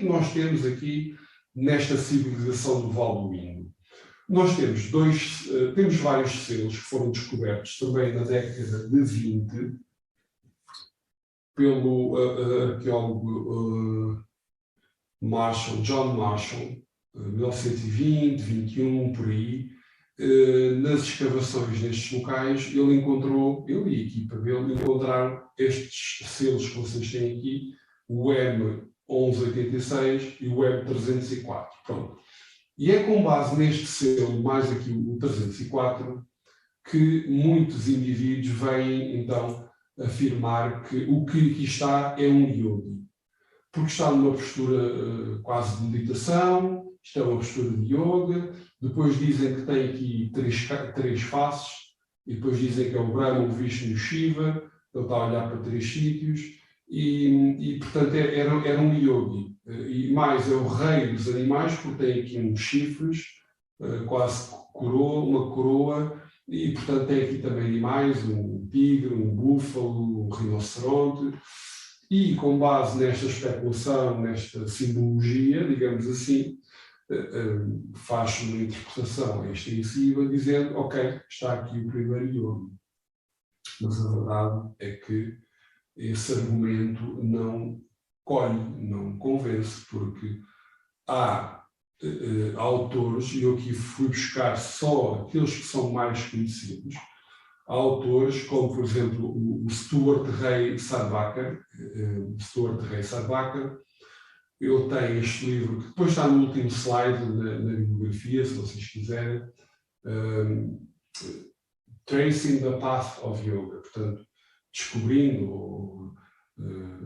que nós temos aqui nesta civilização do Vale do Indo? Nós temos vários selos que foram descobertos também na década de 20 pelo arqueólogo John Marshall, 1920, 21, por aí. Nas escavações nestes locais, ele e a equipa dele encontraram estes selos que vocês têm aqui, o M1186 e o M304. Pronto. E é com base neste selo, mais aqui o 304, que muitos indivíduos vêm, então, afirmar que o que aqui está é um yogi. Porque está numa postura quase de meditação, isto é uma postura de yoga, depois dizem que tem aqui três faces, e depois dizem que é o Brahma, o Vishnu e o Shiva, ele está a olhar para 3 sítios, e portanto era um yogi. E mais, é o rei dos animais, porque tem aqui uns chifres, quase uma coroa, e portanto tem aqui também animais, um tigre, um búfalo, um rinoceronte. E com base nesta especulação, nesta simbologia, digamos assim, faz uma interpretação extensiva dizendo, ok, está aqui o primeiro yogi. Mas a verdade é que esse argumento não colhe, não convence, porque há autores, e eu aqui fui buscar só aqueles que são mais conhecidos, há autores como, por exemplo, o Stuart Ray Sarbacher. Ele tem este livro, que depois está no último slide na bibliografia, se vocês quiserem, Tracing the Path of Yoga, portanto, descobrindo, ou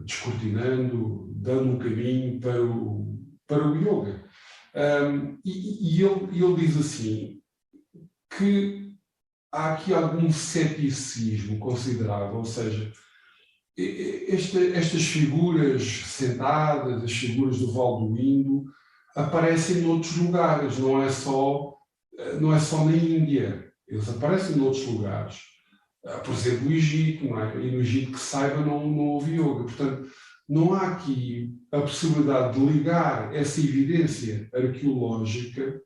descortinando, dando um caminho para o yoga. E ele diz assim, que há aqui algum ceticismo considerável, ou seja, estas figuras sentadas, as figuras do Vale do Indo, aparecem noutros lugares, não é só na Índia, eles aparecem noutros lugares. Por exemplo, o Egito, não é? E no Egito, que saiba, não houve yoga. Portanto, não há aqui a possibilidade de ligar essa evidência arqueológica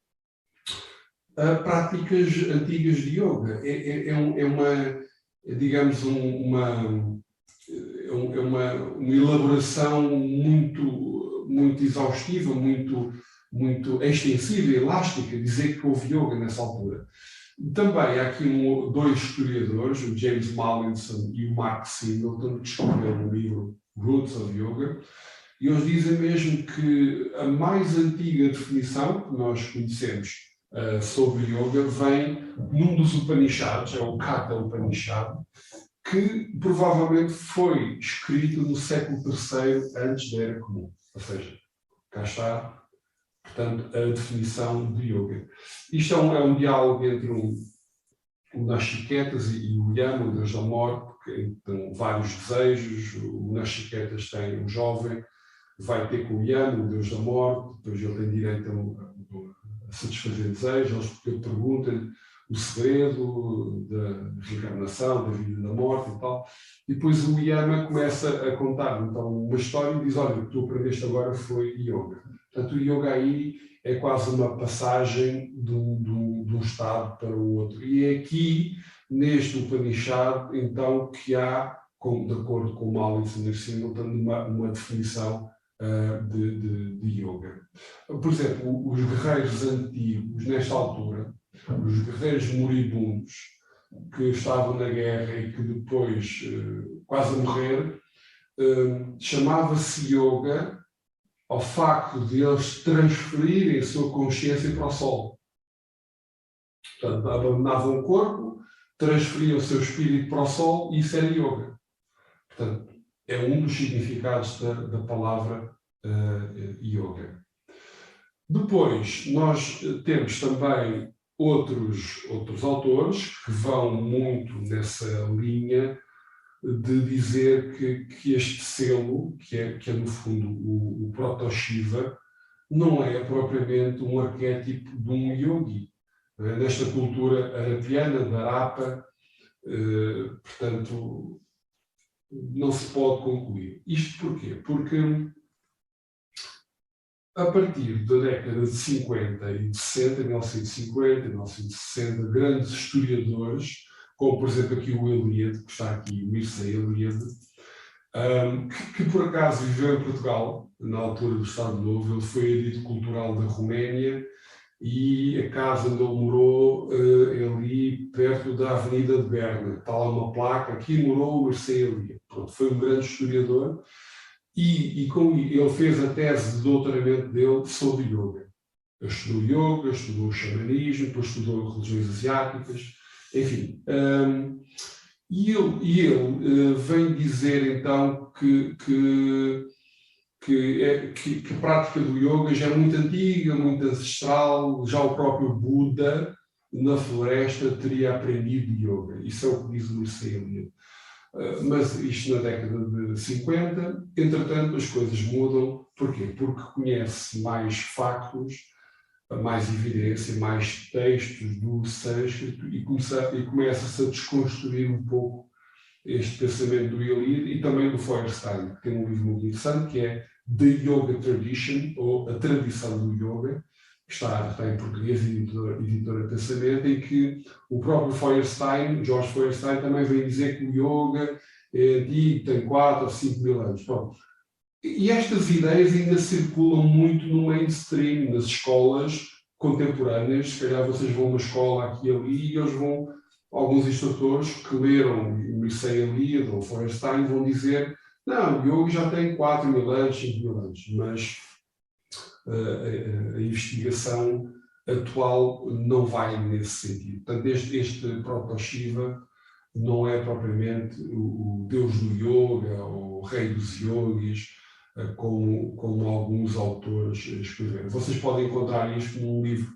a práticas antigas de yoga. É uma elaboração muito exaustiva, muito extensiva e elástica, dizer que houve yoga nessa altura. Também há aqui 2 historiadores, o James Mallinson e o Mark Singleton, que escreveram o livro Roots of Yoga, e eles dizem mesmo que a mais antiga definição que nós conhecemos sobre yoga vem num dos Upanishads, é o Katha Upanishad, que provavelmente foi escrito no século III antes da Era Comum. Ou seja, cá está, portanto, a definição de yoga. Isto é um diálogo entre o Nachiketas e o Yama, o deus da morte, porque tem vários desejos. O Nachiketas tem um jovem, vai ter com o Yama, o deus da morte, depois ele tem direito a satisfazer desejos, ele pergunta-lhe o segredo da reencarnação, da vida e da morte e tal. E depois o Yama começa a contar então, uma história e diz, olha, o que tu aprendeste agora foi yoga. Portanto, o yoga aí é quase uma passagem de um estado para o outro. E é aqui, neste Upanishad, então, que há, de acordo com o Mallinson e Singleton, uma definição de yoga. Por exemplo, os guerreiros antigos, nesta altura, os guerreiros moribundos que estavam na guerra e que depois, quase a morrer, chamava-se yoga ao facto de eles transferirem a sua consciência para o sol. Portanto, abandonavam o corpo, transferiam o seu espírito para o sol e isso era yoga. Portanto, é um dos significados da palavra yoga. Depois, nós temos também outros autores que vão muito nessa linha de dizer que este selo, que é no fundo o Proto-Shiva, não é propriamente um arquétipo de um yogi. Nesta cultura arapiana, da Arapa, portanto, não se pode concluir. Isto porquê? Porque a partir da década de 50 e de 60, 1950, 1960, grandes historiadores, como por exemplo aqui o Eliade, que está aqui, o Mircea Eliade, que por acaso viveu em Portugal, na altura do Estado Novo. Ele foi edito cultural da Roménia e a casa onde ele morou é ali perto da Avenida de Berna. Está lá uma placa, aqui morou o Mircea Eliade. Pronto, foi um grande historiador e ele fez a tese de doutoramento dele sobre yoga. Ele estudou yoga, estudou o xamanismo, depois estudou religiões asiáticas, enfim. E ele vem dizer então que a prática do yoga já é muito antiga, muito ancestral. Já o próprio Buda, na floresta, teria aprendido yoga. Isso é o que diz o Mircea Eliade. Mas isto na década de 50, entretanto as coisas mudam. Porquê? Porque conhece mais factos, mais evidência, mais textos do sânscrito e começa-se a desconstruir um pouco este pensamento do Eliade e também do Feuerstein, que tem um livro muito interessante que é The Yoga Tradition, ou A Tradição do Yoga, que está em português, editora de pensamento, em que o próprio Feuerstein, George Feuerstein, também vem dizer que o yoga é antigo, tem 4 ou 5 mil anos. Bom, e estas ideias ainda circulam muito no mainstream, nas escolas contemporâneas. Se calhar vocês vão a uma escola aqui e ali e eles vão, alguns instrutores que leram o Mircea Eliade ou Feuerstein vão dizer: não, o yoga já tem 4 mil anos, 5 mil anos, mas a investigação atual não vai nesse sentido. Portanto, este Proto-Shiva não é propriamente o deus do yoga ou o rei dos yogis, como alguns autores escreveram. Vocês podem encontrar isto num livro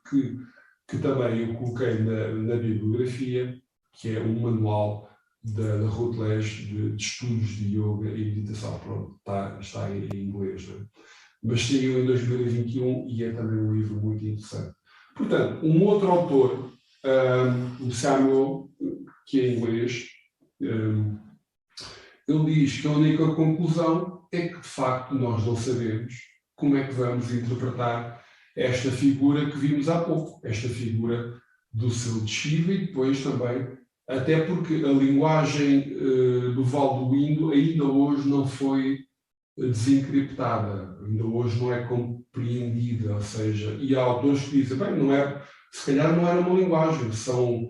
que também eu coloquei na bibliografia, que é um manual da Routledge de estudos de yoga e meditação. Pronto, está em inglês, não é? Mas saiu em 2021 e é também um livro muito interessante. Portanto, um outro autor, o Samuel, que é inglês, ele diz que a única conclusão é que, de facto, nós não sabemos como é que vamos interpretar esta figura que vimos há pouco, esta figura do selo de Shiva, e depois também, até porque a linguagem do Vale do Indo ainda hoje não foi desencriptada, ainda hoje não é compreendida, ou seja, e há autores que dizem, bem, se calhar não era uma linguagem, são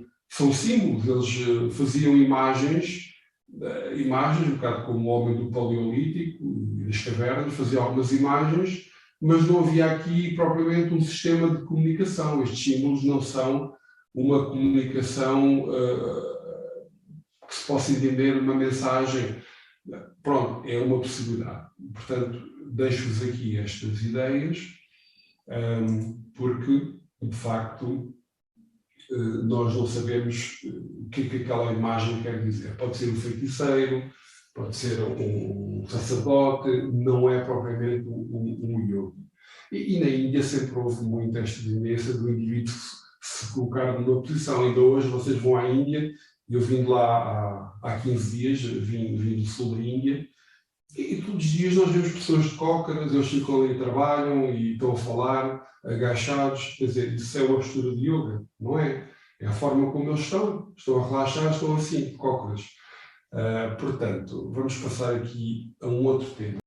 símbolos. Eles faziam imagens, um bocado como o homem do Paleolítico e das cavernas, fazia algumas imagens, mas não havia aqui propriamente um sistema de comunicação. Estes símbolos não são uma comunicação que se possa entender uma mensagem. Pronto, é uma possibilidade. Portanto, deixo-vos aqui estas ideias, porque, de facto, nós não sabemos o que aquela imagem quer dizer. Pode ser um feiticeiro, pode ser um sacerdote, não é propriamente um yogi. E na Índia sempre houve muito esta tendência do indivíduo se colocar numa posição. Ainda hoje vocês vão à Índia, eu vim de lá há 15 dias, vim do sul da Índia, e todos os dias nós vemos pessoas de cócaras, eles ficam ali e trabalham e estão a falar, agachados. Quer dizer, isso é uma postura de yoga, não é? É a forma como eles estão a relaxar, estão assim, de cócoras. Portanto, vamos passar aqui a um outro tema.